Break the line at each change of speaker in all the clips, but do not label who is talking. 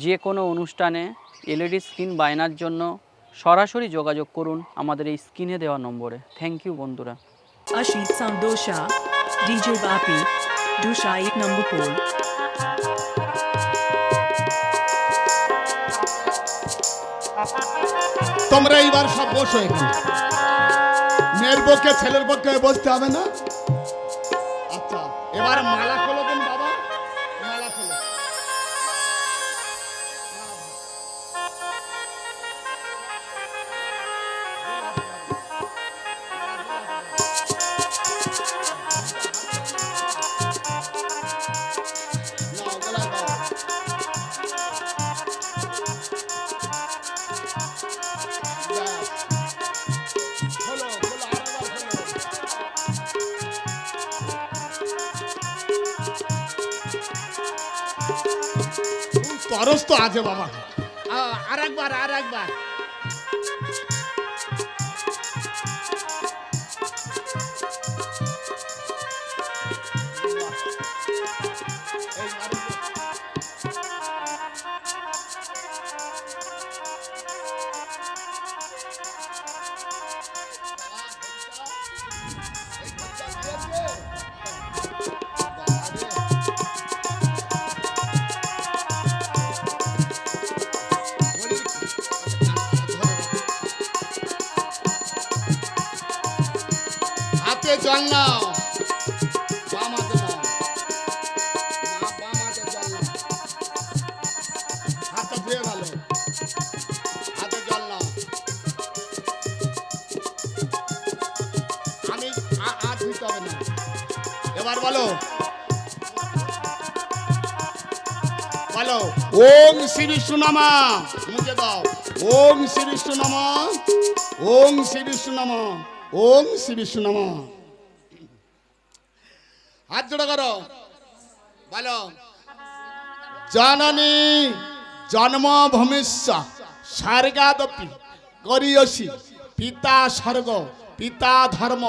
যে কোনো অনুষ্ঠানে এলইডি স্ক্রিন বায়নার জন্য সরাসরি যোগাযোগ করুন আমাদের এই স্ক্রিনে দেওয়া নম্বরে। থ্যাংক ইউ বন্ধুরা।
Ashit Sound Dosha, DJ Vapi, Dosha 1 number pole.
তোমরা এইবার সব বসো এখানে। মেয়ের পক্ষে ছেলের পক্ষে বসতে হবে না। আচ্ছা, এবার মালা খোলো দিন বাবা, মালা খোলো। নাও, গলায় দাও। ব্যাস। খোলো, খোলো, আরেকবার খোলো। তরস তো আছে বাবা। আরেকবার, আরেকবার। হাতে জল নাও, বাম হাতে নাও। বাম হাতে জল নাও। হাতটা ধুয়ে ভালো। হাতে জল নাও। আমি আর ধুতে হবে না। এবার বলো, বলো ওম শ্রী বিষ্ণু নমঃ। মুখে দাও ওম শ্রী বিষ্ণু নমঃ, ওম শ্রী বিষ্ণু নমঃ, ওম শ্রী বিষ্ণু নমঃ। হাত জোড়া করো, বলো জননী জন্মভূমিস্য স্বর্গাদপি গরীয়সী পিতা স্বর্গ পিতা ধর্ম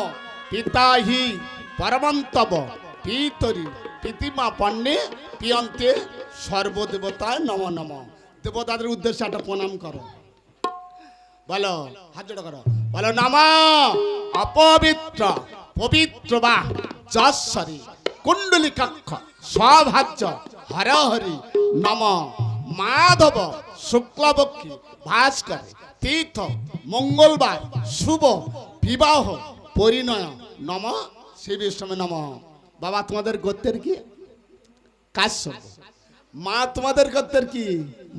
পিতা হি পরমন্তব পিতরি পিতিমা পণ্যে পিয়ন্তে সর্বদেবতায় নম নম। দেবতাদের উদ্দেশ্যে একটা প্রণাম করো, বলো হাত জোড়া করো, বলো নম অপবিত্র পবিত্র বা যশ্বরী কুণ্ডলিকাক্ষ সভাজ্য হর হরি নম মাধব শুক্লপক্ষী ভাস্কর তীর্থ মঙ্গলবার শুভ বিবাহ পরিণয় নম শ্রী বিষ্ণু নম। বাবা তোমাদের গোত্রের কি? কাশ্যপ। মা তোমাদের গোত্রের কি?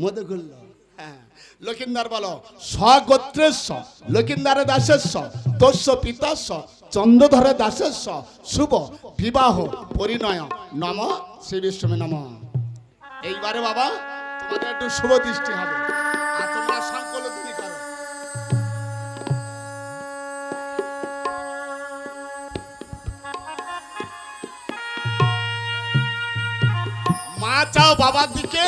মধুকুল্ল। হ্যাঁ, লক্ষিন্দার বলো স্বগোত্রেস্য লক্ষিন্দারে দাসেস্য তস্য পিতাস্য চন্দ্রধরে দাসেস্য শুভ বিবাহ পরিণয় নম শ্রী বিষ্ণু নম। এইবারে বাবা তোমাদের একটু শুভ দৃষ্টি হবে, আর তোমরা সংকল্পনি করো। মা চাও বাবার দিকে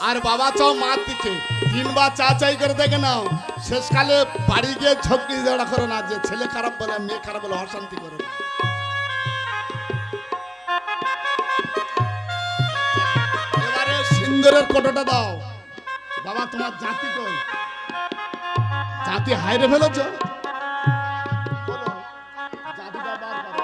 আর বাবা চাও মার দিকে, তিনবার চা চাই করে দেখে নাও। শেষকালে বাড়ি গিয়ে ঝগড়ি ঝগড়া করো না, যে ছেলে খারাপ বলে মেয়ে খারাপ বলে অশান্তি করো না। এবারে সিন্দুরের কোটোটা দাও। বাবা তোমার জাতি কই? জাতি হাইরে ফেলেছ? বলো, জাতিটা বার করো।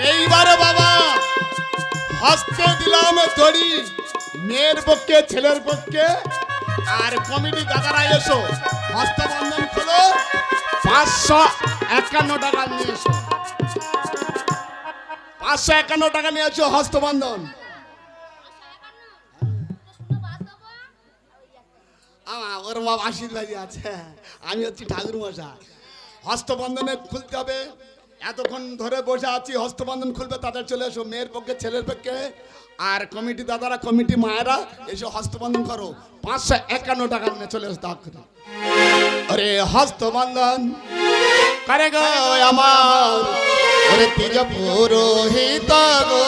এইবারে বাবা হস্তে দিলাম দড়ি, মেয়ের পক্ষে ছেলের পক্ষে। আর কমিটি দাদারা এসো, হস্তবন্ধন খোলো, 551 টাকা নিয়ে এসো। 551 টাকা নিয়ে এসো হস্তবন্ধন। ওর মা আশীর্বাদী আছে, আমি হচ্ছি ঠাকুর মশাই। হস্তবন্ধনে খুলতে হবে, এতক্ষণ ধরে বসে আছি, হস্তবন্ধন খুলবে, তাদের চলে এসো, মেয়ের পক্ষে ছেলের পক্ষে। আর কমিটি দাদারা, কমিটি মায়েরা এসে হস্তবন্ধন করো, 551 টাকা নিয়ে চলে এসো দাগ করে। আরে হস্তবন্ধন করে গো আমার, ওরে তিজ পুরোহিত গো,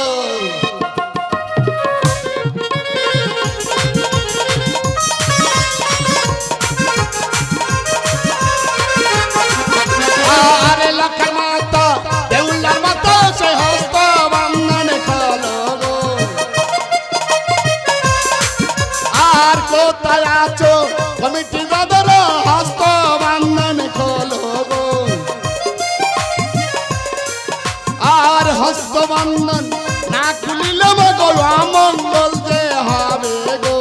আরে লক্ষ্মীর মাতা দেউলার মতো সে হস্ত বন্ধন খোলো গো। আর কোথায় আছো কমিটি দাদার, হস্ত বন্ধন খোলো গো। আর হস্ত বন্ধন না খুলিলে গো অমঙ্গল যে হবে গো।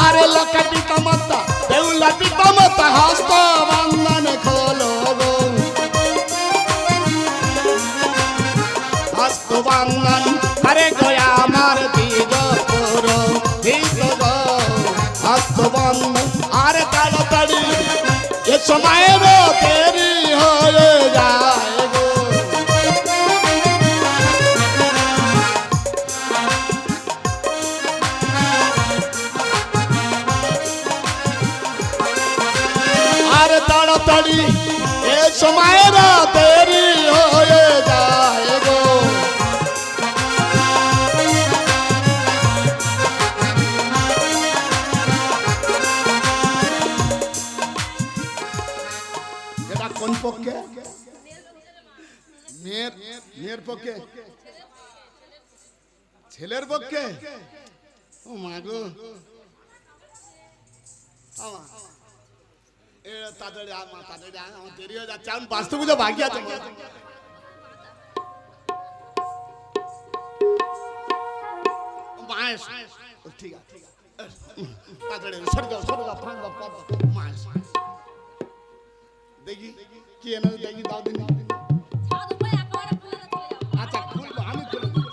আরে লক্ষ্মী পিতা মাতা দেউলা পিতা মাতা হস্ত বন্ধন খোলো গো। হস্ত বন্ধন আরে গয়া আমার দিজ পুরোহিত গো। হস্ত বন্ধন আরে তাড়াতাড়ি এ সময়ের দেরি হয়ে যায় গো। আরে তাড়াতাড়ি এ সময়ের দেরি হয়ে যায় গো। এটা কোন পক্ষে? মেয়ের পক্ষে, ছেলের পক্ষে? ও মা গো, তাড়াতাড়ি আমার দেরি হয়ে যাচ্ছে, এখন বাস্তু পুজো বাকি আছে। ঠিক আছে, তাড়াতাড়ি সরে যাও, সরে যাও, দেখি কি এনে দেখি, দাও দিন। আচ্ছা খুলবো, আমি খুলে দেবো।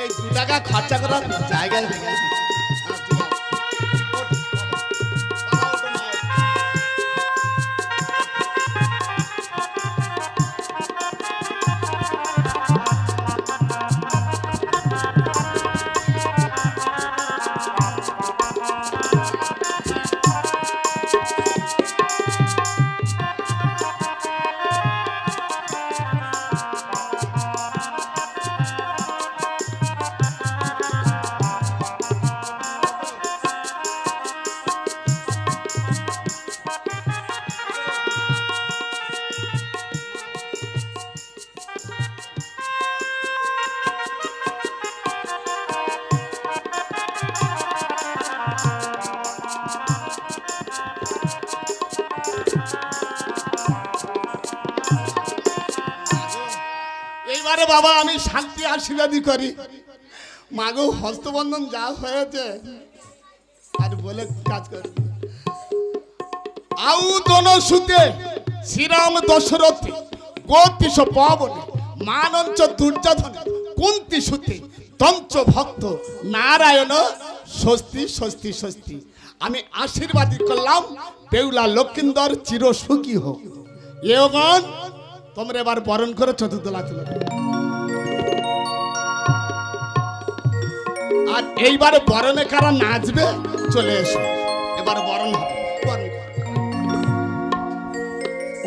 এই 2 টাকা খরচা করার জায়গায় এইবারে বাবা আমি শান্তি আশীর্বাদী করি। মাগো হস্তবন্ধন যা হয়েছে আর বলে কাজ করি। আউ দোন সুতে শ্রীরাম দশরথে গোতিশ পবনে মানঞ্চ দুর্যোধনে কুন্তি সুতে তঞ্চ ভক্ত নারায়ণ স্বস্তি স্বস্তি স্বস্তি। আমি আশীর্বাদী করলাম বেউলা লক্ষিন্দর চির সুখী হোক। এগণ তোমরা এবার বরণ করে চতুর্দলা তুলে। আর এইবারে বরণে কারা নাচবে চলে এসো, এবার বরণ হবে। বরণ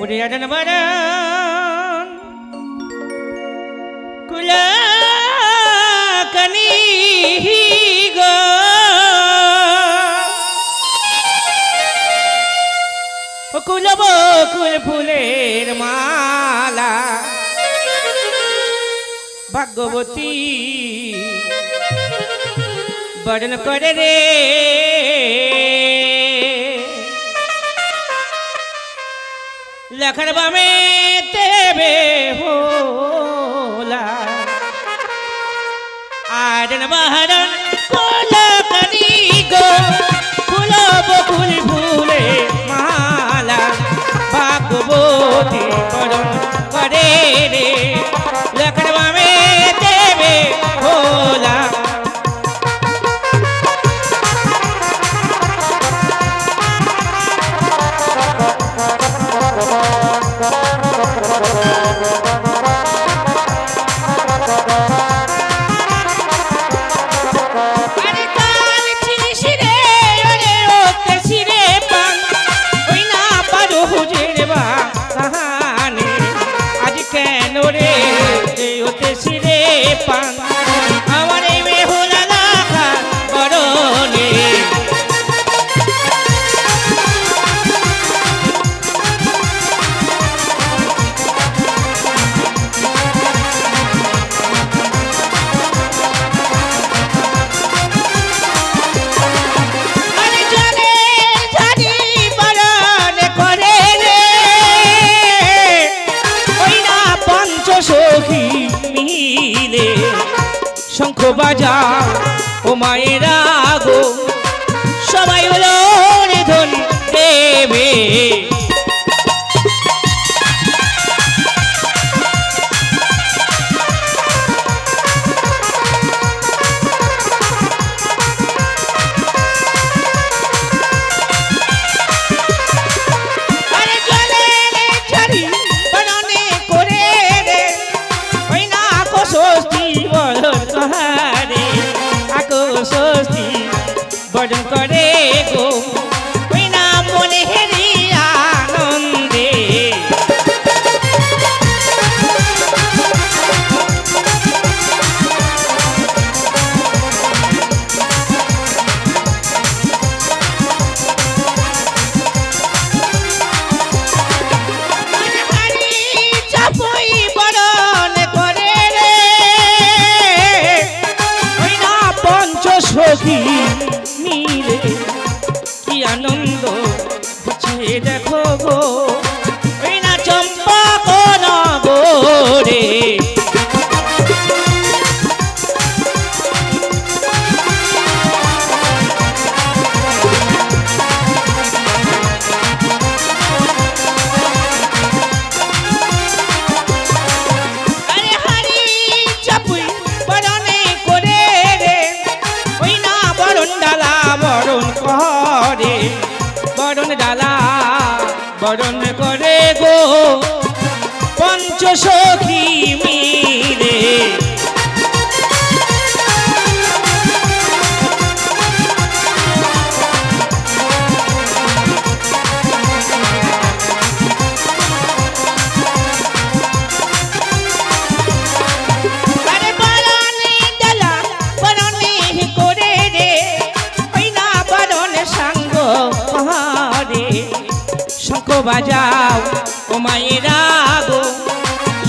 উড়ে আছেন বরণ কুলাকানি গো, কুল বকুল ফুলের মালা ভাগ্যবতী বরণ করে রে লেখার বামে দেবে ভোলা আরন বাহারন কোলাকানি গো ফুলো বকুল ফুলে মালা ভাগবতী করণ করে রে লেখার বামে দেবে ভোলা আরে কাল ছিলিস রে ওরে ওতে ছিরে পান ওই না পারো হুজুর বা কাহানে আজ কেন রে ওতে ছিরে পান আমার এই বেহুলা লাগা বড়নে আরে জানে জানি বরণ করে রে ওই না পঞ্চ সখী মিলে শঙ্খ বাজাও ও মায়েরা গো সবাই হলো রে ধনী দেবে আরে জলে ছাড়ি বননে করে রে ওই না আকো ষষ্ঠী বরণ কহারে আকো ষষ্ঠী বরণ করে গো ওই না মনে হেরি আনন্দে হারি চাপই বরণ করে রে ওই না পঞ্চ সখী মিলে কি আনন্দ হচ্ছে দেখো গো ওই না চম্পা কোন গোরে আরে হারি চাপুই বরণে করে রে ওই না বরণ ডালা বরণ করে বরণ ডালা বরণ করে গো পঞ্চ সখী মিলে আরে বরণে ডালা বরণে করে রে ওই না বরণ সাঙ্গ পাহাড়ে শঙ্খ বাজাও ও মায়েরা গো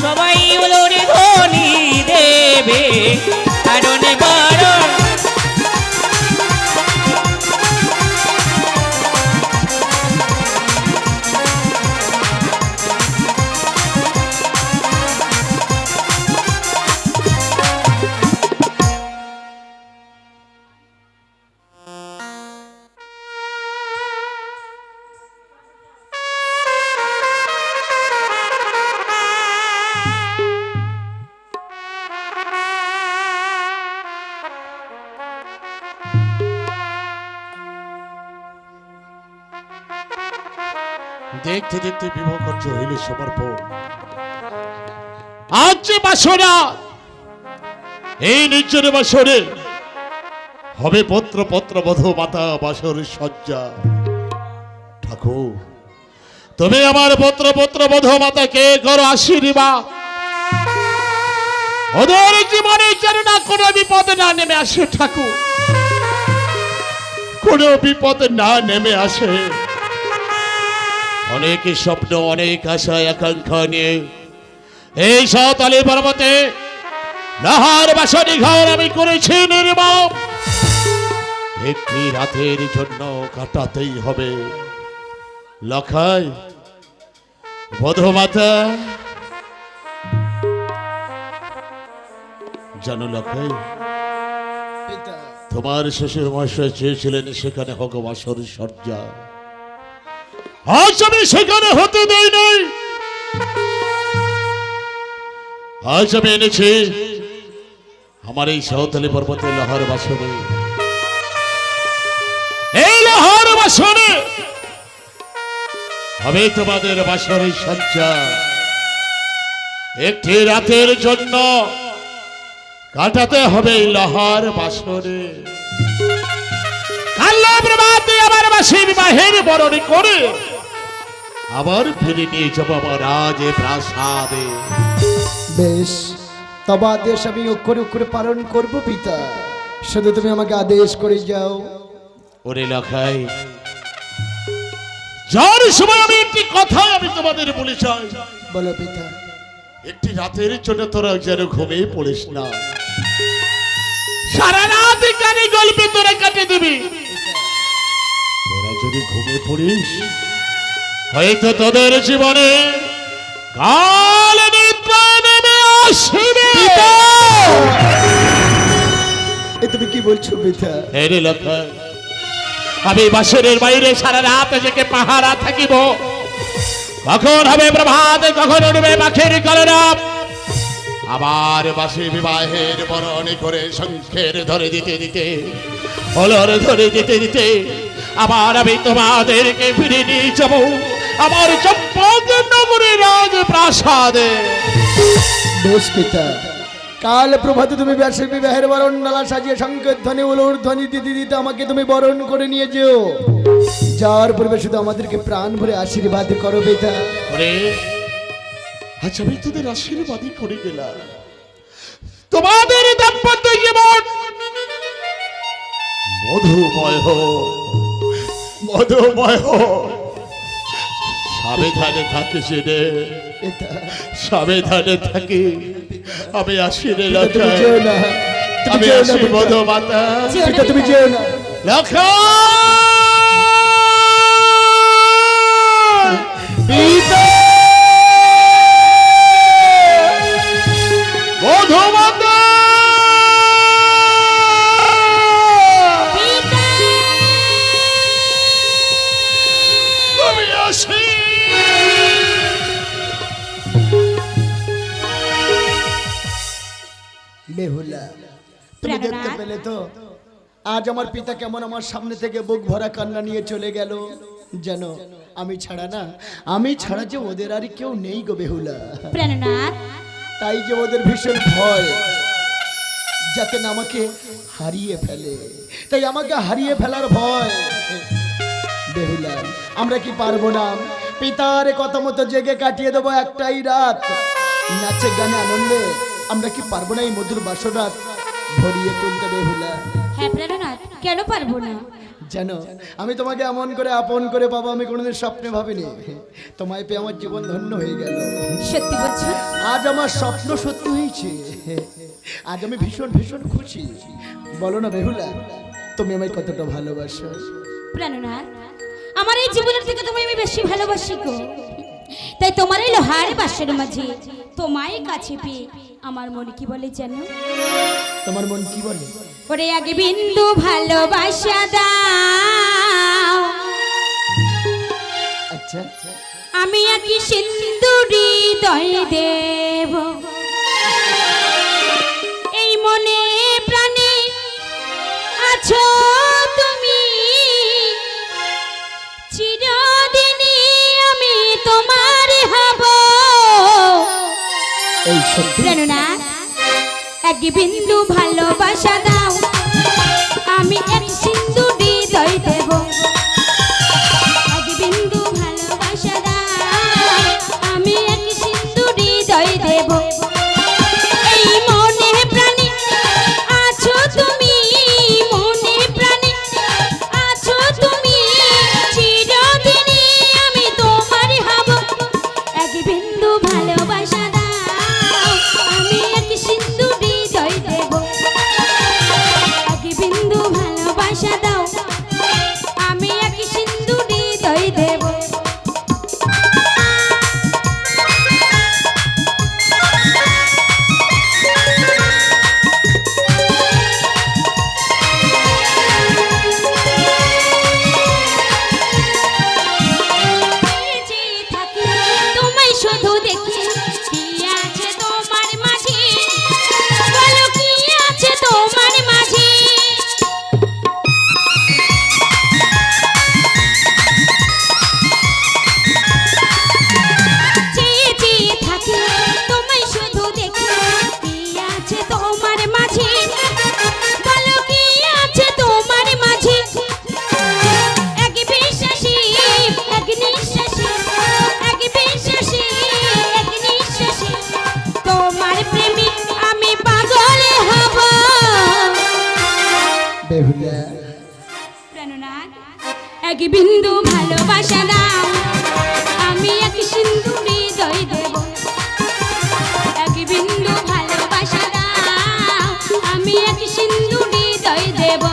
সবাই হলো রে ধনী দেবে আরনে বরণ
দেখতে দেখতে বিবাহ কার্য হইল সবার পর আজ যে বাসনা এই নির্জন বাসরে হবে পত্র পত্র বধ মাতা বাসর সজ্জা। ঠাকুর তুমি আমার পত্র পত্র বধ মাতাকে করো আশীর্বাদ, ওদের জীবনে যেন না কোনো বিপদ না নেমে আসে ঠাকুর, কোনো বিপদ না নেমে আসে। অনেক স্বপ্ন অনেক আশা আকাঙ্ক্ষা নিয়ে এই সাঁওতালি পর্বতে নাহার বাসনি ঘর আমি করেছি নির্মম। একটি রাতের জন্য কাটাতেই হবে। লখাই বধমাতা জানো লখাই, তোমার শ্বশুর মশাই চেয়েছিলেন সেখানে হোক বাসর সজ্জা, আজ আমি সেখানে হতে দেই নাই। আজ আমি এনেছি আমার এই সাঁওতালি পর্বতের লোহার বাসনে, এই লোহার বাসনে হবে তোমাদের বাসরের সজ্জা। একটি রাতের জন্য কাটাতে হবে এই লোহার বাসরে। কাল্লা প্রভাতে আমার বাসী বিবাহের বরণী করে আবার ফিরে নিয়ে যাবো আমার রাজ প্রাসাদে।
বেশ, তবে আদেশ আমি অক্ষরে অক্ষরে পালন করব পিতা, শুধু তুমি আমাকে আদেশ করে যাও।
ওরে লখাই, যার সময় আমি একটি কথা আমি তোমাদের বলে চাই,
বলো পিতা।
একটি রাতের জন্য তোরা যেন ঘুমিয়ে পড়িস না, সারা রাত কানে গল্পে তোরা কাটে দিবি। তোরা যদি ঘুমিয়ে পড়িস হয়তো তোদের জীবনে কাল নিদ্রা নেমে আসবে।
এ তুমি কি বলছো পিতা?
হেরে লখাই, আমি বাসরের বাইরে সারা রাত জেগে পাহারা থাকিব। কখন হবে প্রভাত, কখন উঠবে পাখির কলরব, আবার বাসি বিবাহের বরণী করে শঙ্খের ধরে দিতে দিতে, হলর ধরে দিতে দিতে আবার আমি তোমাদেরকে ফিরে নিয়ে যাব আমার চম্পক নগরীর রাজ প্রাসাদে।
বেশ পিতা, কাল প্রভাতে তুমি ব্যাসের বিবাহের বরণ নালা সাজিয়ে সংকেত ধ্বনি উলুর ধ্বনি দিতে দিতে আমাকে তুমি বরণ করে নিয়ে যেও। যার পূর্বে শুধু আমাদেরকে প্রাণ ভরে আশীর্বাদ করো পিতা।
ওরে আজ আমি তোদের আশীর্বাদই করে গেলাম, তোমাদের দাম্পত্য জীবন মধুময় হোক, মধুময় হোক। সাবধানে থাকিস রে,
পিতা,
সাবধানে থাকি। আমি আসি রে
পিতা, তুমি
লক্ষা,
যেও না, তুমি
আমি
যেও না
আসি
পিতা।
মধুমাতা।
পিতা, তুমি যেও না।
লক্ষা
পিতা,
মধুমাতা আমি আসি।
বেহুলা, তুমি দেখতে পেলে তো আজ আমার পিতা কেমন আমার সামনে থেকে বুক ভরা কান্না নিয়ে চলে গেল। যেন আমি ছাড়া যে ওদের আর কেউ নেই গো বেহুলা।
প্রাণনাথ,
তাই যে ওদের ভীষণ ভয় যাতে না আমাকে হারিয়ে ফেলে, তাই আমাকে হারিয়ে ফেলার ভয়। বেহুলা, আমরা কি পারবো না পিতার কথা মতো জেগে কাটিয়ে দেবো একটাই রাত নাচে গানে আনন্দে? আমরা কি পারবো না এই মধুর বাসরাত ভরিয়ে তুলতে বেহুলা?
হ্যাঁ প্রাণনাথ, কেন পারবো না?
জানো, আমি তোমাকে এমন করে আপন করে পাবো আমি কোনোদিন স্বপ্নে ভাবিনি। তোমায় পেয়ে আমার জীবন ধন্য হয়ে গেল।
সত্যি বলছো?
আজ আমার স্বপ্ন সত্যি হয়েছে। আজ আমি ভীষণ ভীষণ খুশি। বলো না বেহুলা, তুমি আমায় কতটা ভালোবাসো?
প্রাণনাথ, আমার এই জীবনের থেকে তোমায় আমি বেশি ভালোবাসি গো। তাই তোমার এই লোহার বাসের মাঝে তোমায় কাছে পেয়ে আমার মনে কি বলে জানো?
তোমার মন কি বলে?
ওরে আগে বিন্দু ভালোবাসা দাও,
আচ্ছা,
আমি আগে সিন্দুরি হৃদয় দেব। এই মনে প্রাণে আছো তুমি, চিরদিনই আমি তোমার হব।
এই সত্যি?
প্রাণনাথ, এক বিন্দু ভালোবাসা দাও, আমি এক সিন্দুর হৃদয় দেব। এক বিন্দু ভালোবাসা দাও, আমি এক সিন্দুর হৃদয় দেব। এই মনে প্রাণে আছো তুমি, মনে প্রাণে আছো তুমি, চিরদিনই আমি তোমার হব। এক বিন্দু ভালোবাসা দাও, আমি এক সিন্দুর হৃদয় দেব। এক বিন্দু ভালোবাসা দাও, বিন্দু ভালোবাসা দাও আমি এক সিন্ধু হৃদয় দেব এক বিন্দু ভালোবাসা দাও আমি এক সিন্ধু হৃদয় দেব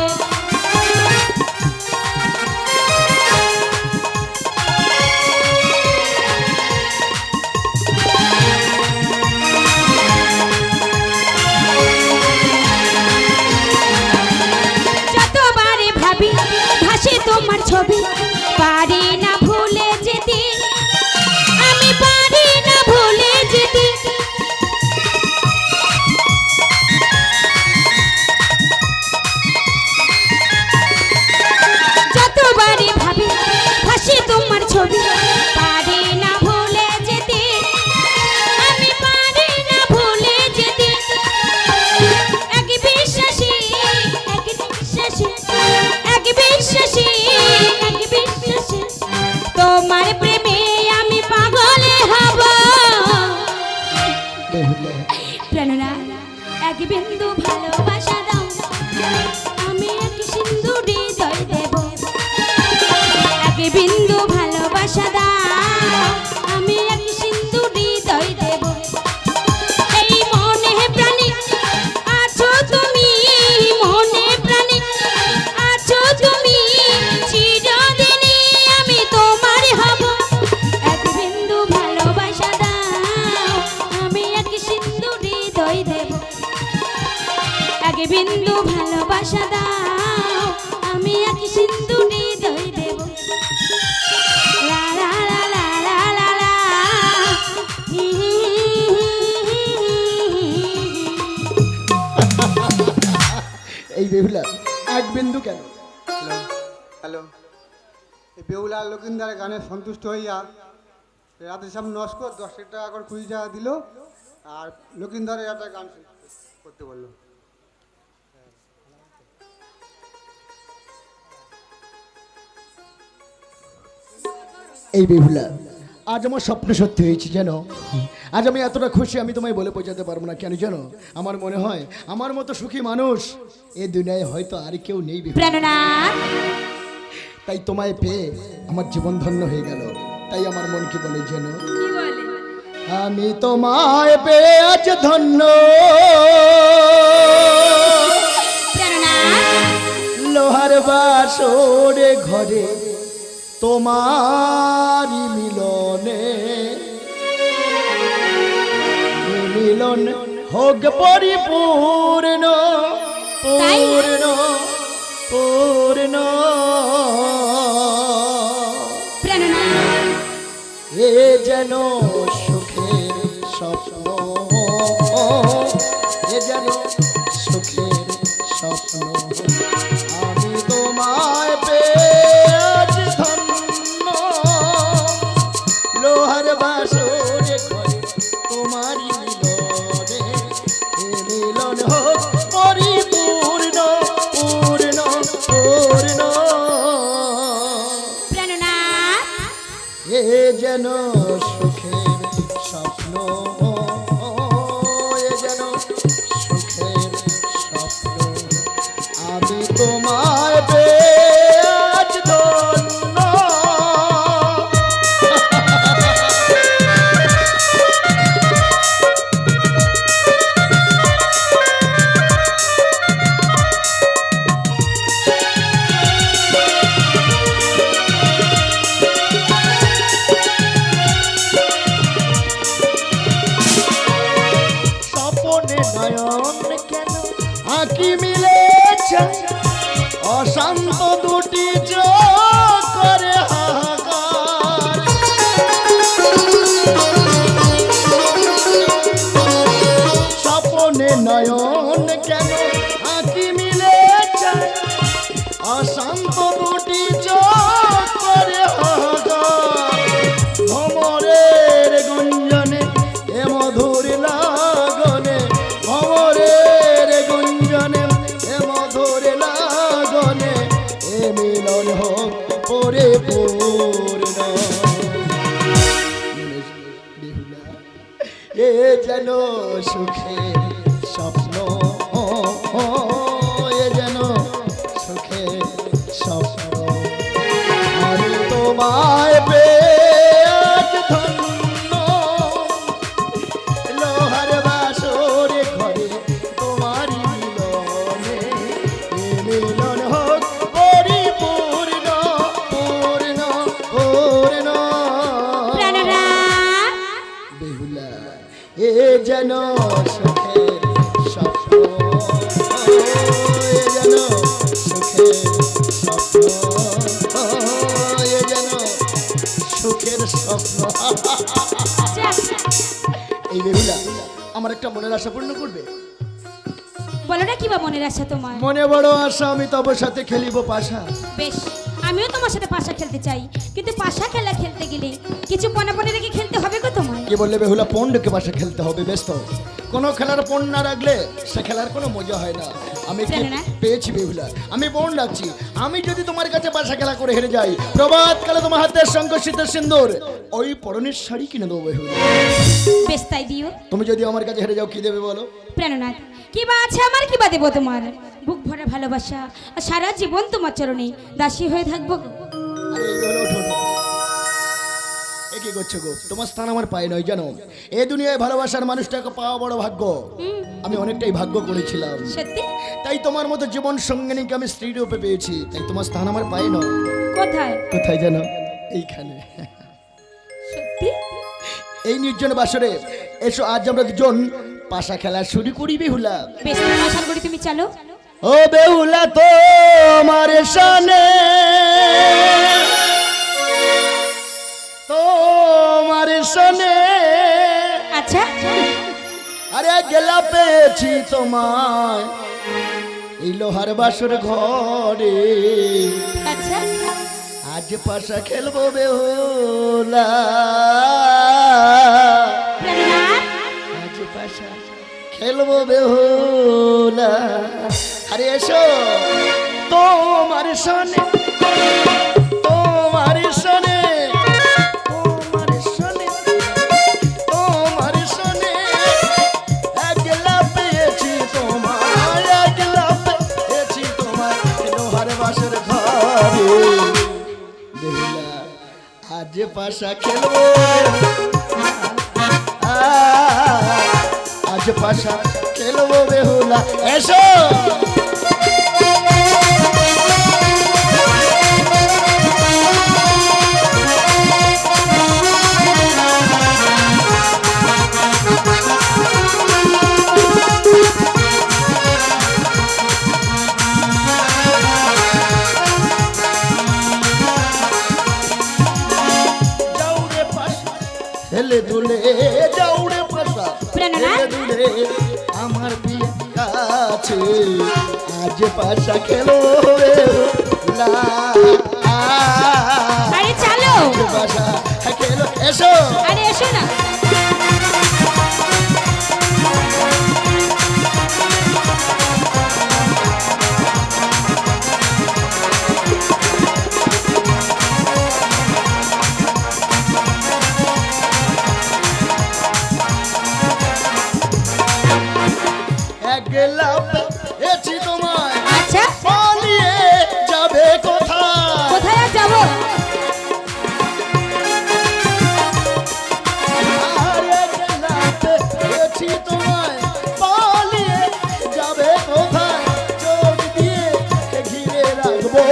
যতবারে ভাবি ভাসে তোমার ছবি পারি না ভুলে যেতে আমি পারি না ভুলে যেতে যতবারে ভাবি ভাসে তোমার ছবি পারি না ভুলে যেতে আমি পারি না ভুলে যেতে এক বিশ্বাসী এক বিশ্বাসী এক বিশ্বাসী এক বিশ্বাসী তোমার প্রেমে আমি পাগলে হব
বেহুলা
প্রাণনা এক বিন্দু ভালোবাসা দাও আমি এক সিন্ধু হৃদয় দেব এক বিন্দু ভালোবাসা দাও আমি এক সিন্ধু হৃদয় দেব এই মনে প্রাণে আছো তুমি মনে প্রাণে আছো তুমি চিরদিনই আমি তোমার হব এক বিন্দু ভালোবাসা দাও আমি এক সিন্ধু হৃদয় দেব এক বিন্দু ভালোবাসা দাও আমি এক সিন্ধু হৃদয় দেব লা লা লা লা লা লা লা
এই বেহুলা এক বিন্দু কেন?
হ্যালো হ্যালো এই বেহুলা লকিন্দারের গানে সন্তুষ্ট হইয়া রাতে সব নস্কর 10 টাকা করে 20 টাকা দিল আর লকিন্দারের একটা গান করতে বললো।
এই বেহুলা আজ আমার স্বপ্ন সত্যি হয়েছে জানো। আজ আমি এতটা খুশি আমি তোমায় বলে বোঝাতে পারবো না। কেন জানো? আমার মনে হয় আমার মতো সুখী মানুষ এই দুনিয়ায় হয়তো আর কেউ নেই বেহুলা।
প্রাণনা
তাই তোমায় পেয়ে আমার জীবন ধন্য হয়ে গেল। তাই আমার মন কি বলে যেন
কি বলে
আমি তোমায় পেয়ে আজ ধন্য
প্রাণনা
লোহার বাসরে ঘরে তোমারি মিলনে মিলন হোক পরিপূর্ণ পূর্ণ পূর্ণ
প্রাণনা
এ যেন সুখের স্বপ্ন এ যেন সুখের স্বপ্ন আমি তোমায় পেয়ে আজ ধন্য লোহার বাসরে ঘরে তোমারি মিলনে এ মিলন হোক পরিপূর্ণ পূর্ণ পূর্ণ
প্রাণনা
এ যেন সুখের স্বপ্ন এ যেন সুখের স্বপ্ন আমি তোমায় পেয়ে আজ ধন্য স্বপনে নয়ন কেন আঁকি মিলেছে অশান্ত দুটি চোখ করে হাহাকার স্বপনে নয়ন কেন আঁকি মিলেছে অশান্ত দুটি চোখ করে হাহাকার ভ্রমরের গুঞ্জনে এ মধুর লাগনে ভ্রমরের গুঞ্জনে এ মধুর লাগনে এ মিলন হোক পরিপূর্ণ এ যেন সুখের স্বপ্ন এ যেন সুখের স্বপ্ন তোমায় পেয়ে আজ ধন্য লোহার বাসরে ঘরে তোমারই মিলনে এ মিলন হোক পরিপূর্ণ পূর্ণ পূর্ণ
প্রাণনাথ
বেহুলা এ যেন সুখের স্বপ্ন এ যেন সুখের স্বপ্ন এ যেন সুখের স্বপ্ন
যাক,
এই বেহুলা আমার একটা মনের আশা পূর্ণ করবে
বলো না কি বা মনের আশা তোমার?
মনে বড় আশা আমি তব সাথে খেলিব পাশা
বেশ, আমিও তোমার সাথে পাশা খেলতে চাই, কিন্তু পাশা খেলা খেলতে গেলে কিছু পনাপনে রেখে খেলতে হবে গো তোমার।
কি বললে বেহুলা পণ্ডকে পাশা খেলতে হবে ব্যস্ত কোনো খেলার পণ না রাখলে সে খেলার কোনো মজা হয় না আমি কি
জানো না?
পেয়েছি বেহুলা আমি পণ রাখছি আমি যদি তোমার কাছে পাশা খেলা করে হেরে যাই প্রভাত কালে তোমার হাতে শঙ্কশিত সিন্দুর ওই পরনের শাড়ি কিনে দেবো বেহুলা
বেশ তাই দিও।
তুমি যদি আমার কাছে হেরে যাও কি দেবে বলো
প্রাণনাথ, কি বা আছে আমার, কি বা দেবো তোমার? বুক ভরা ভালোবাসা আর সারা জীবন তোমার চরণে দাসী হয়ে থাকবো গো।
আরে এই হলো ওঠো ওঠো। এ কি করছো গো তোমার স্থান আমার পায়ে নয় জানো এই দুনিয়ায় ভালোবাসার মানুষটাকে পাওয়া বড় ভাগ্য আমি অনেকটাই ভাগ্য করেছিলাম
সত্যি?
তাই তোমার মতো জীবন সঙ্গিনীকে আমি স্ত্রী রূপে পেয়েছি তাই তোমার স্থান আমার পায়ে নয়
কোথায়?
কোথায় জানো এইখানে
সত্যি?
এই নির্জন বাসরে এসো আজ আমরা দুজন পাশা খেলা শুরু করি বেহুলা
বেশ, তোমার আশা করি তুমি চলো।
ও বেহুলা তো আমার শানে তোমার শানে
আচ্ছা,
আরে গেলা পেয়েছি তোমায় এই লোহার বাসর ঘরে
আচ্ছা,
আজ পাশা খেলবো বেহুলা
প্রাণনাথ
আজ পাশা খেলবো বেহুলা আরে এসো তোমার সনে তোমার সনে তোমার সনে তোমার সনে একলা পেয়েছি তোমায় একলা পেয়েছি তোমায় লোহার বাসর ঘরে বেহুলা আজ পাশা খেলবো আজ পাশা খেলবো বেহুলা এসো যাওরে পাশা হেলে দুলে যাওরে পাশা
প্রাণনাথ
দুলে আমার বিয়ে আছে আজ পাশা খেলো বেহুলা
আরে চলো,
আজ পাশা খেলো এসো
আরে এসো না।
একলা পেয়েছি তোমায়
আচ্ছা,
পালিয়ে যাবে কোথায়
কোথায় আর যাবো?
আর একলা পেয়েছি তোমায় পালিয়ে যাবে কোথায় চোখ দিয়ে ঘিরে রাখবো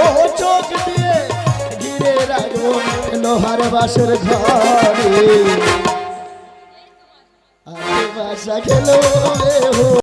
চোখ দিয়ে ঘিরে রাখবো লোহার বাসর ঘরে আজ বাসা খেলো